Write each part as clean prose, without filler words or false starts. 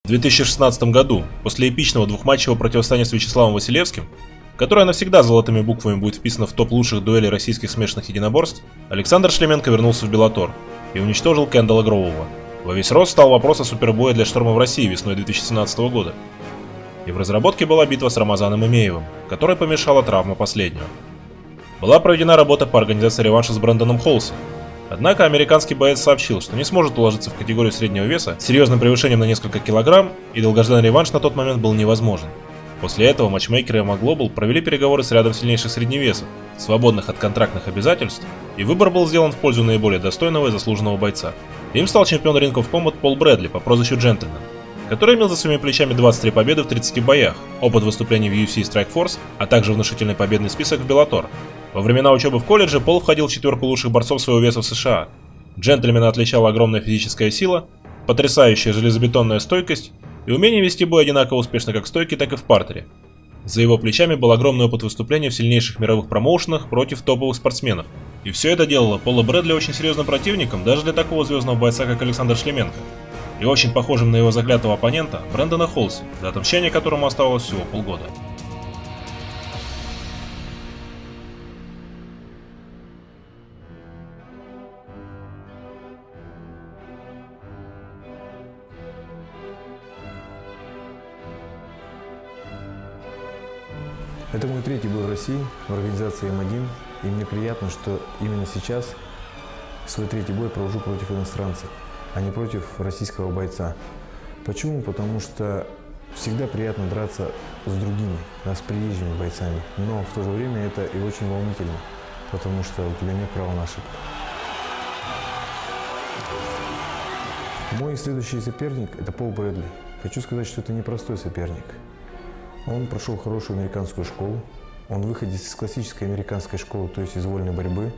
2016 году, после эпичного двухматчевого противостояния с Вячеславом Василевским, которое навсегда золотыми буквами будет вписано в топ лучших дуэлей российских смешанных единоборств, Александр ШЛЕМЕНКО вернулся в Беллатор и уничтожил Кендала Гроува. Во весь рост стал вопрос о супербое для Шторма в России весной 2017 года. И в разработке была битва с Рамазаном Имеевым, которой помешала травма последнего. Была проведена работа по организации реванша с Брэндоном Холси. Однако американский боец сообщил, что не сможет уложиться в категорию среднего веса с серьезным превышением на несколько килограмм, и долгожданный реванш на тот момент был невозможен. После этого матчмейкеры МА Global провели переговоры с рядом сильнейших средневесов, свободных от контрактных обязательств, и выбор был сделан в пользу наиболее достойного и заслуженного бойца. Им стал чемпион Ring of Combat Пол Брэдли по прозвищу Джентльмен, который имел за своими плечами 23 победы в 30 боях, опыт выступлений в UFC и Strike Force, а также внушительный победный список в Беллатор. Во времена учебы в колледже Пол входил в четверку лучших борцов своего веса в США. Джентльмена отличала огромная физическая сила, потрясающая железобетонная стойкость и умение вести бой одинаково успешно как в стойке, так и в партере. За его плечами был огромный опыт выступлений в сильнейших мировых промоушенах против топовых спортсменов. И все это делало Пола Брэдли очень серьезным противником даже для такого звездного бойца, как Александр ШЛЕМЕНКО, и очень похожим на его заклятого оппонента Брэндона Холси, до отмщения которому оставалось всего полгода. Это мой третий бой в России в организации М1, и мне приятно, что именно сейчас свой третий бой провожу против иностранца, а не против российского бойца. Почему? Потому что всегда приятно драться с другими, с приезжими бойцами, но в то же время это и очень волнительно, потому что у тебя нет права на ошибку. Мой следующий соперник – это Пол Брэдли. Хочу сказать, что это непростой соперник. Он прошел хорошую американскую школу, он выходец из классической американской школы, то есть из вольной борьбы,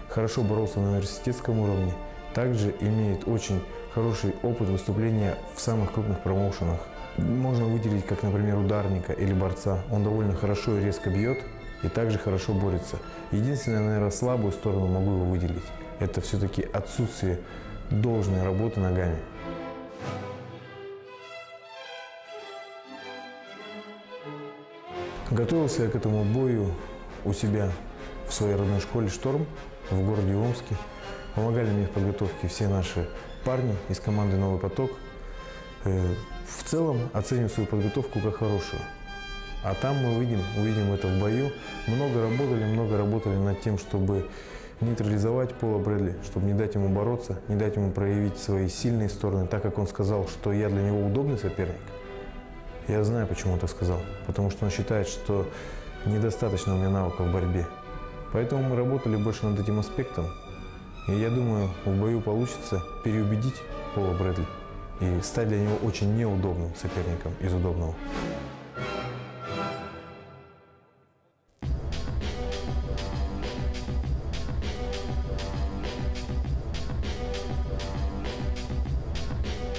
хорошо боролся на университетском уровне, также имеет очень хороший опыт выступления в самых крупных промоушенах. Можно выделить, как, например, ударника или борца. Он довольно хорошо и резко бьет и также хорошо борется. Единственное, наверное, слабую сторону могу его выделить. Это все-таки отсутствие должной работы ногами. Готовился я к этому бою у себя в своей родной школе «Шторм» в городе Омске. Помогали мне в подготовке все наши парни из команды «Новый поток». В целом оцениваю свою подготовку как хорошую. А там мы увидим это в бою. Много работали над тем, чтобы нейтрализовать Пола Брэдли, чтобы не дать ему бороться, не дать ему проявить свои сильные стороны, так как он сказал, что я для него удобный соперник. Я знаю, почему он так сказал, потому что он считает, что недостаточно у меня навыков в борьбе. Поэтому мы работали больше над этим аспектом. И я думаю, в бою получится переубедить Пола Брэдли и стать для него очень неудобным соперником из удобного.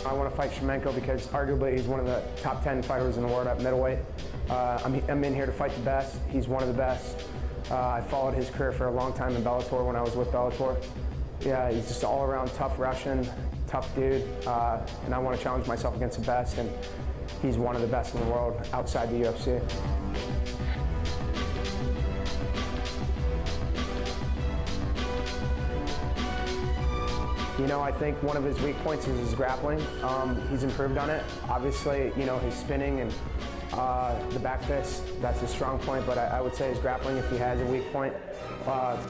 I want to fight ШЛЕМЕНКО because arguably he's one of the top 10 fighters in the world at middleweight. I'm in here to fight the best. He's one of the best. I followed his career for a long time in Bellator when I was with Bellator. Yeah, he's just an all-around tough Russian, tough dude, and I want to challenge myself against the best, and he's one of the best in the world outside the UFC. You know, I think one of his weak points is his grappling. He's improved on it. Obviously, you know, his spinning and the back fist, that's his strong point, but I would say his grappling, if he has a weak point.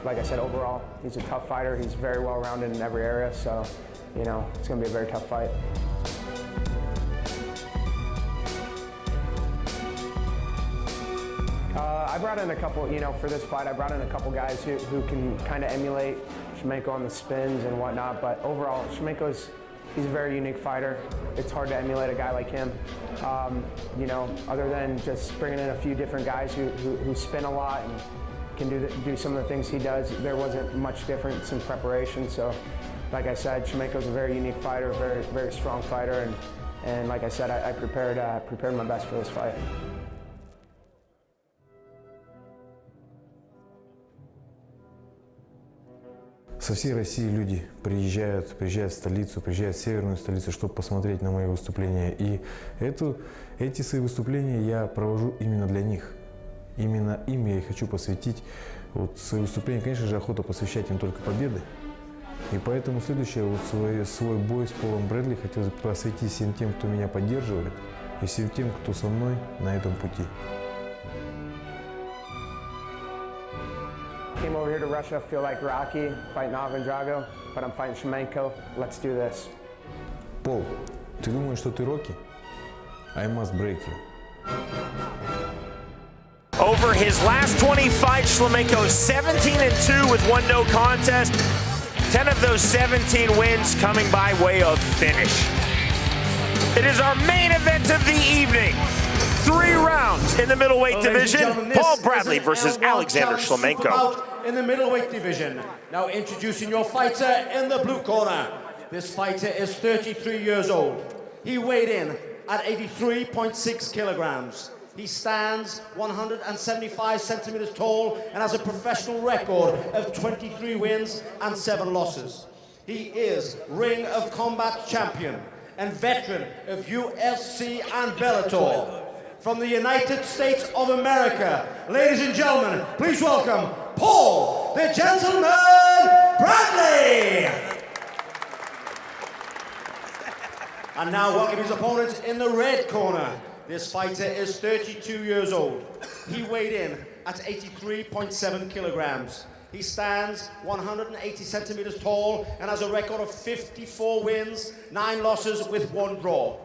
Like I said, overall, he's a tough fighter. He's very well-rounded in every area, so, you know, it's going to be a very tough fight. I brought in a couple, you know, for this fight, I brought in a couple guys who can kind of emulate ШЛЕМЕНКО on the spins and whatnot, but overall, he's a very unique fighter. It's hard to emulate a guy like him. You know, other than just bringing in a few different guys who spin a lot and can do some of the things he does, there wasn't much difference in preparation. So, like I said, ШЛЕМЕНКO's a very unique fighter, very, very strong fighter, and like I said, I prepared my best for this fight. Со всей России люди приезжают в столицу, приезжают в северную столицу, чтобы посмотреть на мои выступления. И эти свои выступления я провожу именно для них. Именно им я и хочу посвятить свои выступления. Конечно же, охота посвящать им только победы. И поэтому следующее, свой бой с Полом Брэдли хотелось бы посвятить всем тем, кто меня поддерживает, и всем тем, кто со мной на этом пути. Came over here to Russia, feel like Rocky, fighting Ivan Drago, but I'm fighting ШЛЕМЕНКО. Let's do this. Пол, ты думаешь, что ты Рокки? I must break you. Over his last 20 fights, ШЛЕМЕНКО is 17-2 with one no contest. 10 of those 17 wins coming by way of finish. It is our main event of the evening. 3 rounds in the middleweight division. Paul Bradley versus Alexander ŠLEMENKO. In the middleweight division. Now introducing your fighter in the blue corner. This fighter is 33 years old. He weighed in at 83.6 kilograms. He stands 175 centimeters tall and has a professional record of 23 wins and 7 losses. He is Ring of Combat champion and veteran of UFC and Bellator. From the United States of America, ladies and gentlemen, please welcome Paul, the Gentleman Bradley! And now welcome his opponent in the red corner. This fighter is 32 years old. He weighed in at 83.7 kilograms. He stands 180 centimeters tall and has a record of 54 wins, 9 losses with 1 draw.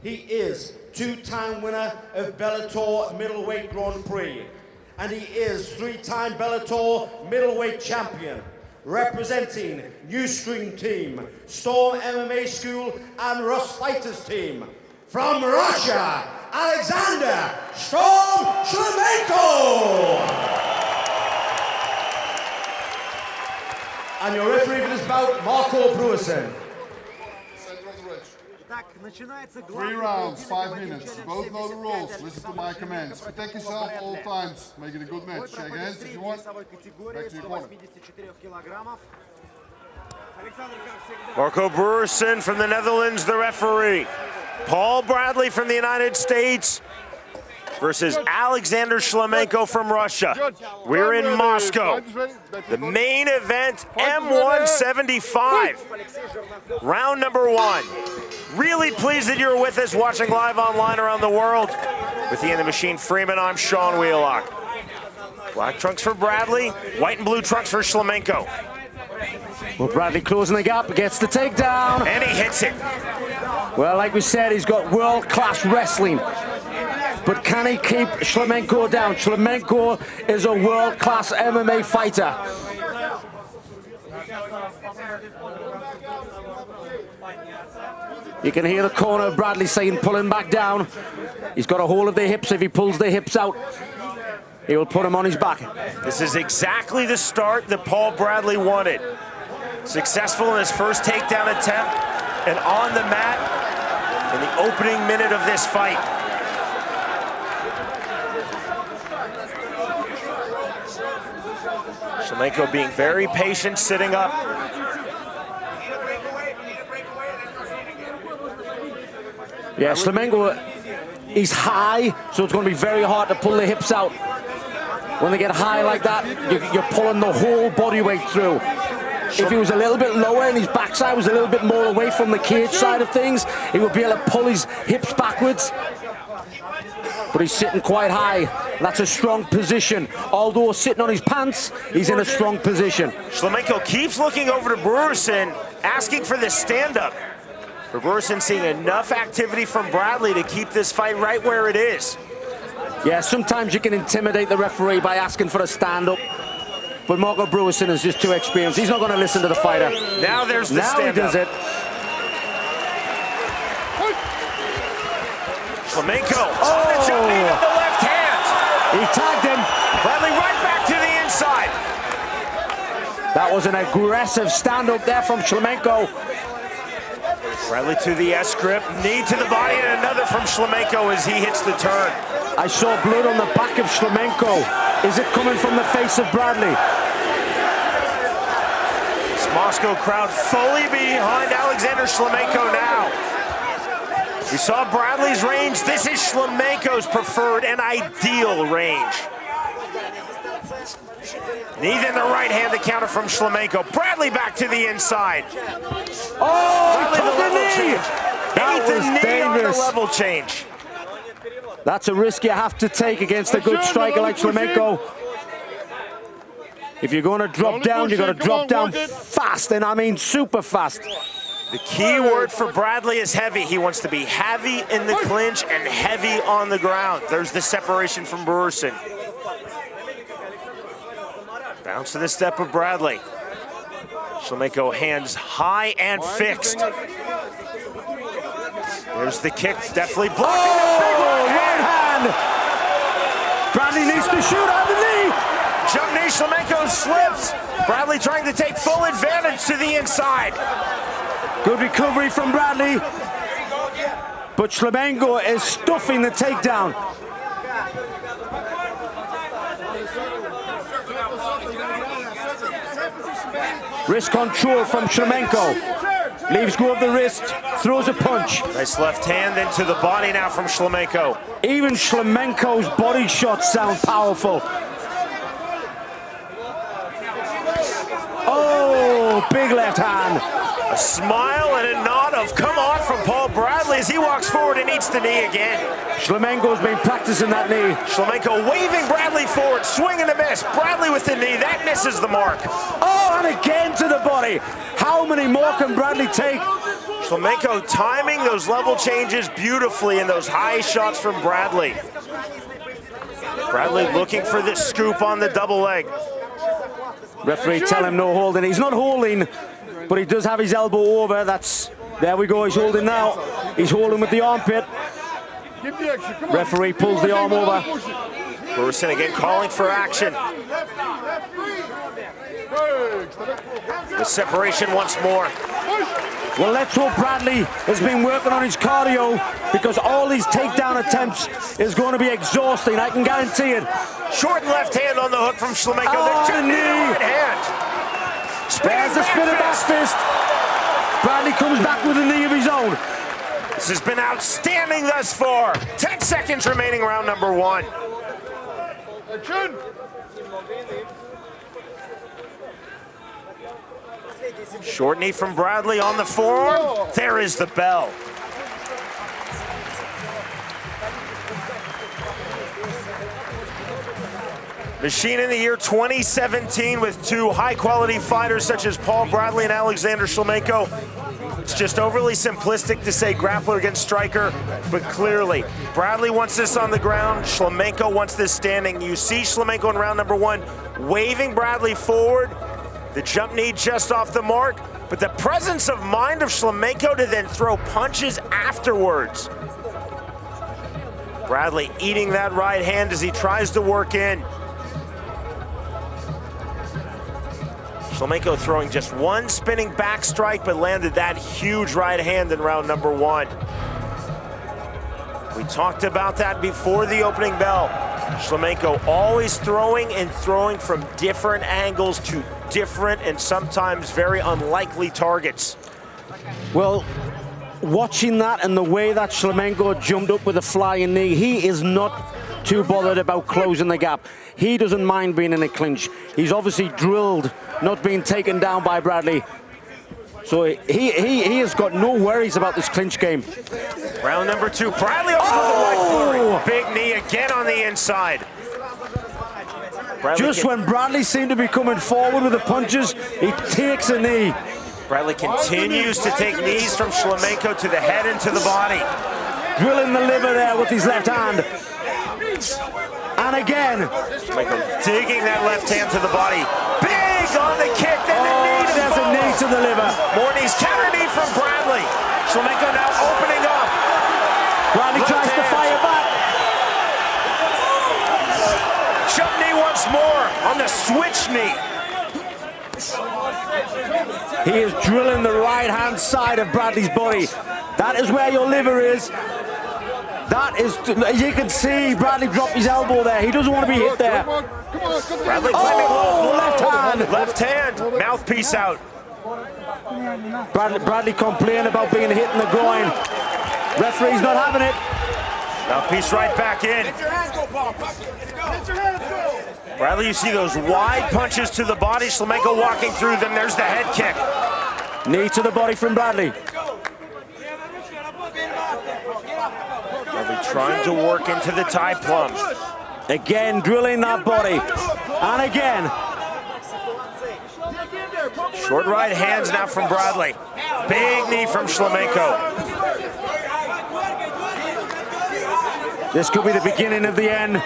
He is 2-time winner of Bellator Middleweight Grand Prix. And he is 3-time Bellator Middleweight Champion. Representing New Stream Team, Storm MMA School and Rus Fighters Team. From Russia, Alexander Storm ШЛЕМЕНКО! And your referee for this bout, Marco Bruisen. 3 rounds, 5 minutes. Both know the rules. Listen to my commands. Protect yourself all times. Make it a good match. Shake hands if you want. Back to your corner. Marco Bruisen from the Netherlands, the referee. Paul Bradley from the United States versus Alexander ШЛЕМЕНКО from Russia. We're in Moscow. The main event, M175. Round number 1. Really pleased that you're with us watching live online around the world. With Ian the Machine Freeman, I'm Sean Wheelock. Black trunks for Bradley, white and blue trunks for ШЛЕМЕНКО. Well, Bradley closing the gap, gets the takedown. And he hits it. Well, like we said, he's got world-class wrestling. But can he keep ШЛЕМЕНКО down? ШЛЕМЕНКО is a world-class MMA fighter. You can hear the corner of Bradley saying, pull him back down. He's got a hold of the hips. If he pulls the hips out, he will put him on his back. This is exactly the start that Paul Bradley wanted. Successful in his first takedown attempt and on the mat in the opening minute of this fight. ŠЛЕМЕНКO being very patient, sitting up. Yeah, ШЛЕМЕНКО, he's high, so it's going to be very hard to pull the hips out. When they get high like that, you're pulling the whole body weight through. If he was a little bit lower and his backside was a little bit more away from the cage side of things, he would be able to pull his hips backwards. But he's sitting quite high. That's a strong position. Although sitting on his pants, he's in a strong position. ШЛЕМЕНКO keeps looking over to Bruisen, asking for the stand-up. But Bruisen seeing enough activity from Bradley to keep this fight right where it is. Yeah, sometimes you can intimidate the referee by asking for a stand-up. But Marco Bruisen is just too experienced. He's not going to listen to the fighter. Now there's the stand-up. Now he does it. ŠЛЕМЕNKO on the jump in with the left hand. He tagged him. Bradley right back to the inside. That was an aggressive stand-up there from ШЛЕМЕНКO. Bradley to the S-grip, knee to the body, and another from ШЛЕМЕНКO as he hits the turn. I saw blood on the back of ШЛЕМЕNKO. Is it coming from the face of Bradley? Moscow crowd fully behind Alexander ШЛЕМЕНКО now. We saw Bradley's range. This is Shlemenko's preferred and ideal range. Knee in the right hand to counter from ШЛЕМЕНКO. Bradley back to the inside. Oh, Bradley the level change. That Ate the was knee dangerous. on the level change. That's a risk you have to take against a good striker like ШЛЕМЕНКO. If you're going to drop down, you've got to drop down fast, and I mean super fast. The key word for Bradley is heavy. He wants to be heavy in the clinch and heavy on the ground. There's the separation from Brusen. Bounce to the step of Bradley. ШЛЕМЕНКO hands high and fixed. There's the kick, definitely blocking the big right hand. Bradley needs to shoot on the knee. Jump knee, ШЛЕМЕНКO slips. Bradley trying to take full advantage to the inside. Good recovery from Bradley. But ШЛЕМЕНКO is stuffing the takedown. Wrist control from ШЛЕМЕНКO. Leaves go of the wrist, throws a punch. Nice left hand into the body now from ШЛЕМЕНКO. Even ШЛЕМЕНКO's body shots sound powerful. Oh, big left hand. A smile and a nod of come on from Paul Bradley as he walks forward and eats the knee again. ШЛЕМЕНKO's been practicing that knee. ШЛЕМЕNKO waving Bradley forward, swing and a miss. Bradley with the knee, that misses the mark. Oh, and again to the body. How many more can Bradley take? ШЛЕМЕNKO timing those level changes beautifully in those high shots from Bradley. Bradley looking for this scoop on the double leg. Referee tell him no holding. He's not holding, but he does have his elbow over. There we go, he's holding now. He's holding with the armpit. Referee pulls the arm over. Brusen again calling for action. The separation once more. Well, let's hope Bradley has been working on his cardio, because all these takedown attempts is going to be exhausting, I can guarantee it. Short left hand on the hook from ШЛЕМЕНКO. Oh, the knee. right hand. There's the spinning back fist. Bradley comes back with a knee of his own. This has been outstanding thus far. 10 seconds remaining, round number one. Short knee from Bradley on the forearm. There is the bell. Machine in the year 2017 with two high-quality fighters such as Paul Bradley and Alexander ШЛЕМЕНКO. It's just overly simplistic to say grappler against striker, but clearly Bradley wants this on the ground, ШЛЕМЕNKO wants this standing. You see ШЛЕМЕNKO in round number one waving Bradley forward, the jump knee just off the mark, but the presence of mind of ШЛЕМЕNKO to then throw punches afterwards. Bradley eating that right hand as he tries to work in. ШЛЕМЕNKO throwing just one spinning back strike, but landed that huge right hand in round number one. We talked about that before the opening bell. ШЛЕМЕNKO always throwing and throwing from different angles to different and sometimes very unlikely targets. Well, watching that and the way that ШЛЕМЕNKO jumped up with a flying knee, he is not too bothered about closing the gap. He doesn't mind being in a clinch. He's obviously drilled not being taken down by Bradley. So he has got no worries about this clinch game. Round number two, Bradley off the right flurry. Big knee again on the inside. Just when Bradley seemed to be coming forward with the punches, he takes a knee. Bradley continues to take knees from ШЛЕМЕNKO to the head and to the body. Drilling the liver there with his left hand. And again. ШЛЕМЕNKO digging that left hand to the body. Big on the kick, then the knee to there's fall. a knee to the liver. More knees, counter knee from Bradley. ШЛЕМЕNKO now opening up. Bradley Left tries to hand. fire back. Jump knee once more on the switch knee. He is drilling the right-hand side of Bradley's body. That is where your liver is. That is, as you can see, Bradley dropped his elbow there. He doesn't want to be hit there. Bradley claiming low blow. Left hand. Left hand, mouthpiece out. Bradley complained about being hit in the groin. Referee's not having it. Now piece right back in. Bradley, you see those wide punches to the body. ШЛЕМЕНКО walking through them. There's the head kick. Knee to the body from Bradley. Bradley trying to work into the tie plunge. Again, drilling that body. And again. Short right hands now from Bradley. Big knee from ШЛЕМЕНКO. This could be the beginning of the end.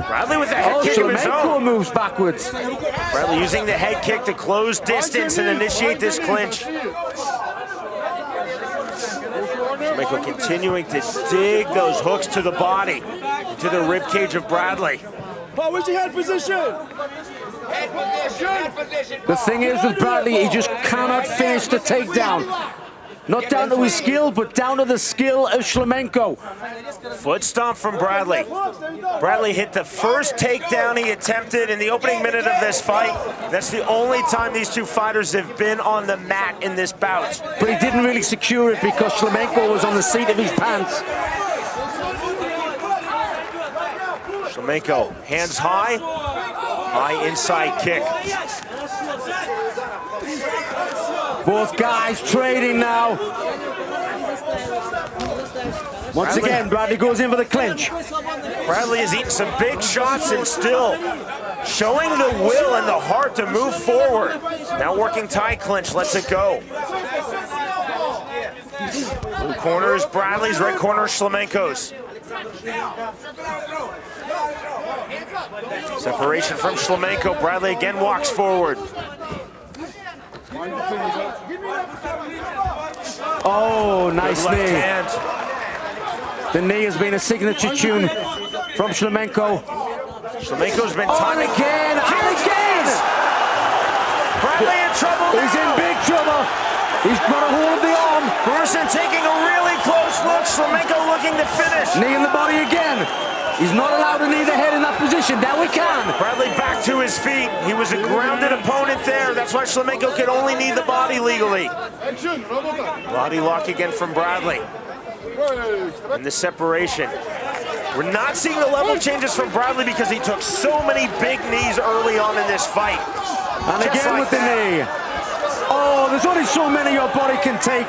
Bradley with the head kick of his ШЛЕМЕНКO own. moves backwards. Bradley using the head kick to close distance and initiate this clinch. ШЛЕМЕНКO continuing to dig those hooks to the body, into the rib cage of Bradley. Paul, where's your head position? The thing is with Bradley, he just cannot finish the takedown. Not down to his skill, but down to the skill of ШЛЕМЕНКO. Foot stomp from Bradley. Bradley hit the first takedown he attempted in the opening minute of this fight. That's the only time these two fighters have been on the mat in this bout. But he didn't really secure it because ШЛЕМЕНКO was on the seat of his pants. ШЛЕМЕНКO, hands high, high inside kick. Both guys trading now. Once again, Bradley goes in for the clinch. Bradley has eaten some big shots and still showing the will and the heart to move forward. Now working tie clinch, lets it go. Blue corner is Bradley's, red corner is ШЛЕМЕНКO's. Separation from ШЛЕМЕНКO. Bradley again walks forward. Oh, nice Left knee. hand. The knee has been a signature tune from ШЛЕМЕНКO. ШЛЕМЕNKO's been And timing. again, and again! Bradley in trouble now. He's in big trouble. He's got a hold of the arm. Bruson taking a really close look. ШЛЕМЕNKO looking to finish. Knee in the body again. He's not allowed to knee the head in that position. Now he can. Bradley back to his feet. He was a grounded opponent there. That's why ШЛЕМЕNKO can only knee the body legally. Body lock again from Bradley. And the separation. We're not seeing the level changes from Bradley because he took so many big knees early on in this fight. And Just again like with the that. knee. Oh, there's only so many your body can take.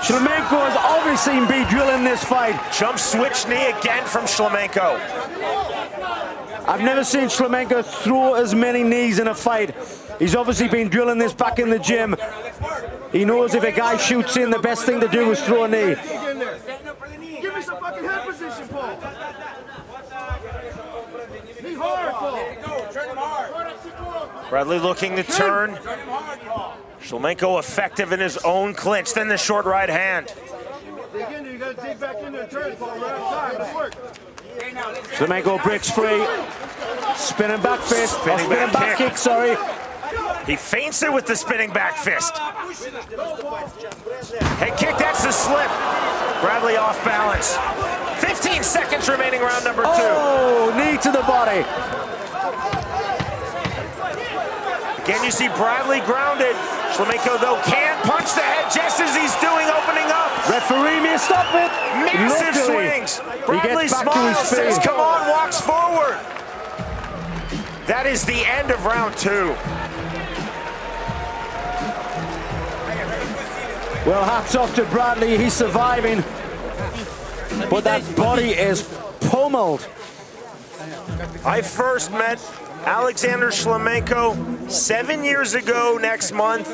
ШЛЕМЕНКO has obviously been drilling this fight. Jump switch knee again from ШЛЕМЕNKO. I've never seen ШЛЕМЕНКO throw as many knees in a fight. He's obviously been drilling this back in the gym. He knows if a guy shoots in, the best thing to do is throw a knee. Give me some fucking head position, Paul. Knee hard, Paul. Turn him hard. Bradley looking to turn. ШЛЕМЕNKO effective in his own clinch. Then the short right hand. Dig in there, you gotta dig back in there and turn, Paul. We're out of time. Let's work. ШЛЕМЕНКO breaks free. Spinning back fist. Spinning Spinning back back kick. kick, sorry. He feints it with the spinning back fist. Head kick, that's the slip. Bradley off balance. 15 seconds remaining, round number 2. Oh, knee to the body. Again, you see Bradley grounded. ШЛЕМЕNKO, though, can't punch the head just as he's doing, opening up. Referee may stop it. Massive Luckily, swings. he Bradley gets back to his smiles, says, feet. come on, walks forward. That is the end of round 2. Well, hats off to Bradley. He's surviving. But that body is pummeled. I first met Alexander ШЛЕМЕNKO 7 years ago next month.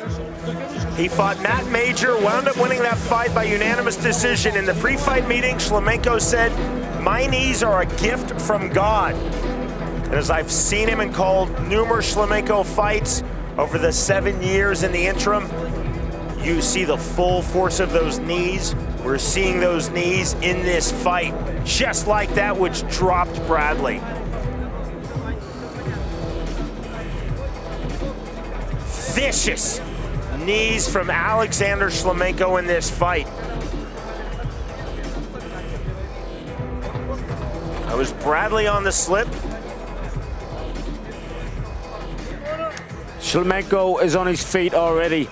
He fought Matt Major, wound up winning that fight by unanimous decision. In the pre-fight meeting, ШЛЕМЕNKO said, "My knees are a gift from God." And as I've seen him and called numerous ШЛЕМЕNKO fights over the 7 years in the interim, you see the full force of those knees. We're seeing those knees in this fight, just like that which dropped Bradley. Vicious knees from Alexander ШЛЕМЕNKO in this fight. That was Bradley on the slip. ШЛЕМЕНКО is on his feet already.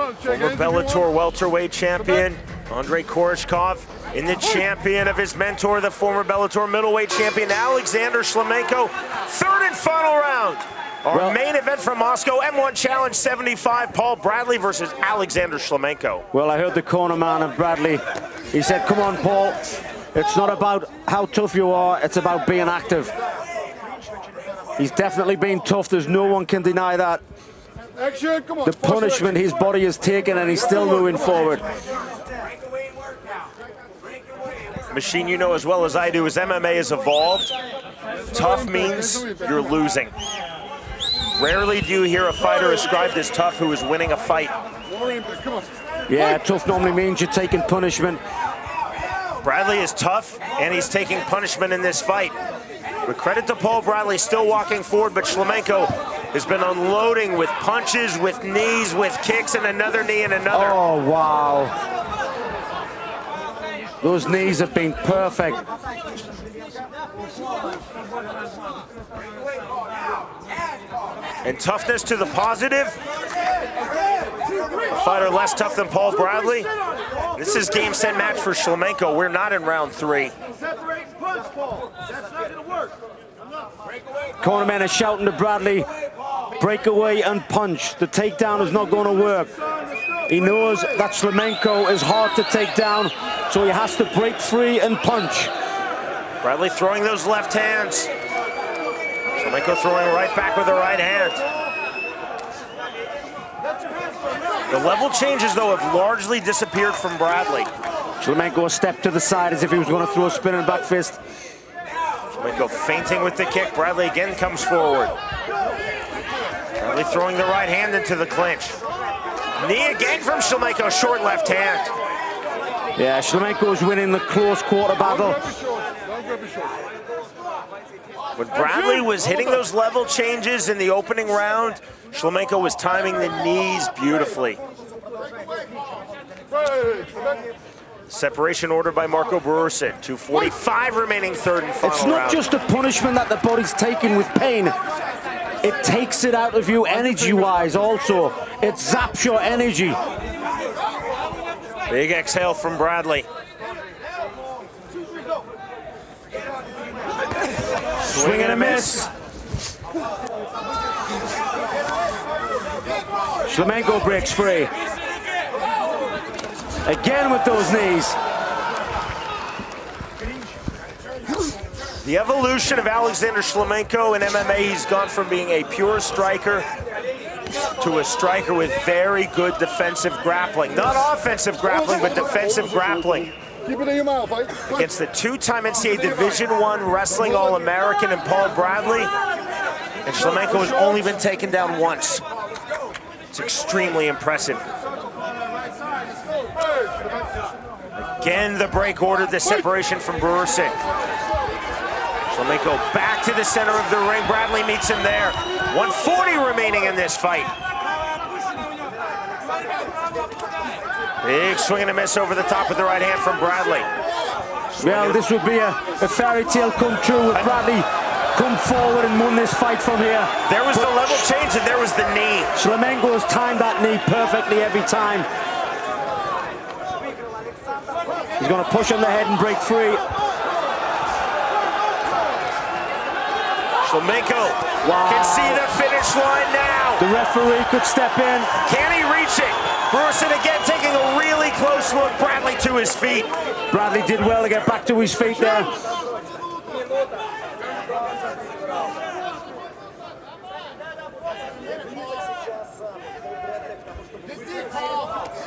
Former Bellator welterweight champion Andrei Koreshkov in the champion of his mentor, the former Bellator middleweight champion Alexander Shlemenko. Third and final round. Our main event from Moscow, M1 Challenge 75, Paul Bradley versus Alexander Shlemenko. Well, I heard the corner man of Bradley. He said, come on, Paul. It's not about how tough you are, it's about being active. He's definitely been tough. There's no one can deny that. The punishment his body has taken, and he's still moving forward. Machine, you know as well as I do, as MMA has evolved, tough means you're losing. Rarely do you hear a fighter ascribed as tough who is winning a fight. Yeah, tough normally means you're taking punishment. Bradley is tough, and he's taking punishment in this fight. But credit to Paul Bradley, still walking forward, but Shlemenko has been unloading with punches, with knees, with kicks, and another knee and another. Oh, wow. Those knees have been perfect. And toughness to the positive. A fighter less tough than Paul Bradley. This is game, set, match for Shlemenko. We're not in round 3. Cornermen are shouting to Bradley, break away and punch. The takedown is not going to work. He knows that Shlemenko is hard to take down, so he has to break free and punch. Bradley throwing those left hands. Shlemenko throwing right back with the right hand. The level changes, though, have largely disappeared from Bradley. Shlemenko a step to the side as if he was going to throw a spinning back fist. Shlemenko feinting with the kick. Bradley again comes forward. Bradley throwing the right hand into the clinch. Knee again from Shlemenko, short left hand. Yeah, Shlemenko is winning the close quarter battle. When Bradley was hitting those level changes in the opening round, Shlemenko was timing the knees beautifully. Separation ordered by Marco Bursin. 2:45 remaining, third and final round. It's not just a punishment that the body's taking with pain. It takes it out of you energy-wise also. It zaps your energy. Big exhale from Bradley. Swing and a miss. Shlemenko breaks free. Again with those knees. The evolution of Alexander Shlemenko in MMA, he's gone from being a pure striker to a striker with very good defensive grappling. Not offensive grappling, but defensive grappling. Keep it in your mouth, right? Against the two-time NCAA Division I Wrestling All-American and Paul Bradley. And Shlemenko has only been taken down once. It's extremely impressive. Again, the break ordered, the separation from Bursin. Shlemenko back to the center of the ring. Bradley meets him there. 140 remaining in this fight. Big swing and a miss over the top with the right hand from Bradley. Well, this would be a fairy tale come true with Bradley come forward and won this fight from here. There was the level change and there was the knee. Shlemenko has timed that knee perfectly every time. He's going to push on the head and break free. Shlemenko can see the finish line now. The referee could step in. Can he reach it? Bursin again taking a really close look. Bradley to his feet. Bradley did well to get back to his feet there.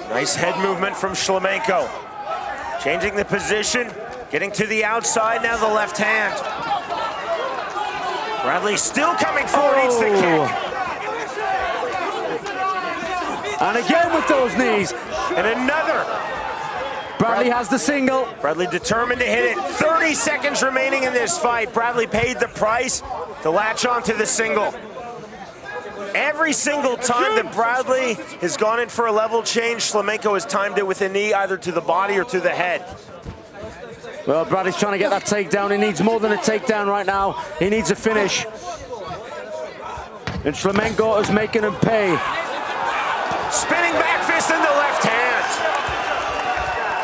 Nice head movement from Shlemenko. Changing the position, getting to the outside, now the left hand. Bradley still coming forward, eats the kick. And again with those knees. And another. Bradley has the single. Bradley determined to hit it. 30 seconds remaining in this fight. Bradley paid the price to latch on to the single. Every single time that Bradley has gone in for a level change, Shlemenko has timed it with a knee either to the body or to the head. Well, Bradley's trying to get that takedown. He needs more than a takedown right now. He needs a finish. And ŠLEMENKO is making him pay. Spinning back fist in the left hand.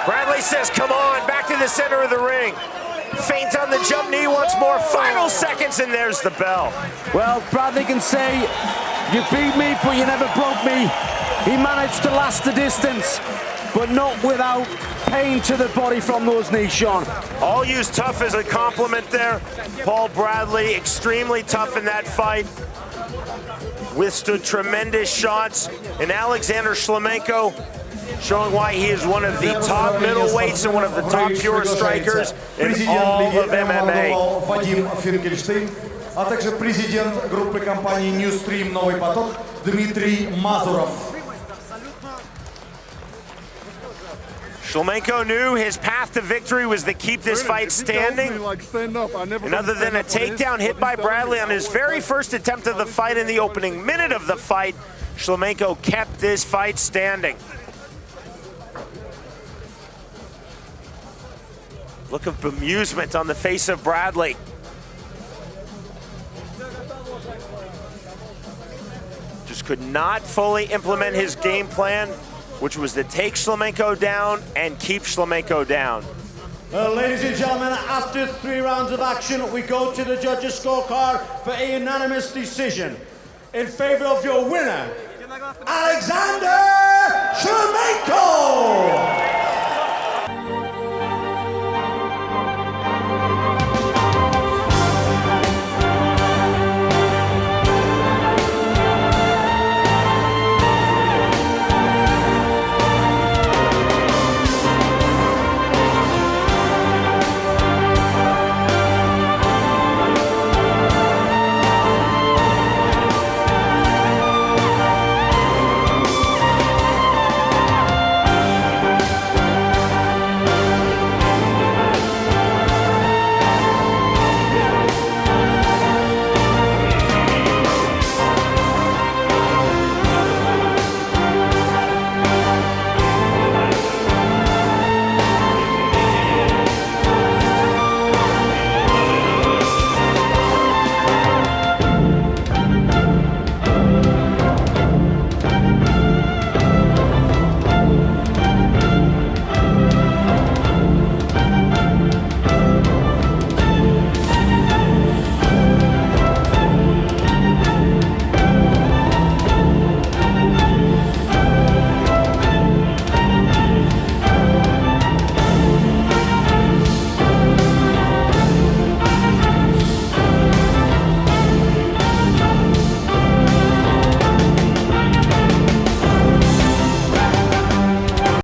Bradley says, come on, back to the center of the ring. Feint on the jump knee once more. Final seconds, and there's the bell. Well, Bradley can say, you beat me, but you never broke me. He managed to last the distance, but not without pain to the body from those knees, Sean. All used tough as a compliment there. Paul Bradley, extremely tough in that fight. Withstood tremendous shots. And Alexander ШЛЕМЕНКO showing why he is one of the top middleweights and one of the top pure strikers in all of MMA. А также президент группы компании Newstream «Новый поток» Дмитрий Мазуров. ШЛЕМЕНКO knew his path to victory was to keep this fight standing. And other than a takedown hit by Bradley on his very first attempt of the fight in the opening minute of the fight, ШЛЕМЕНКO kept this fight standing. Look of bemusement on the face of Bradley. Just could not fully implement his game plan, which was to take ŠLEMENKO down and keep ŠLEMENKO down. Ladies and gentlemen, after 3 rounds of action, we go to the judges' scorecard for a unanimous decision. In favor of your winner, Alexander ŠLEMENKO!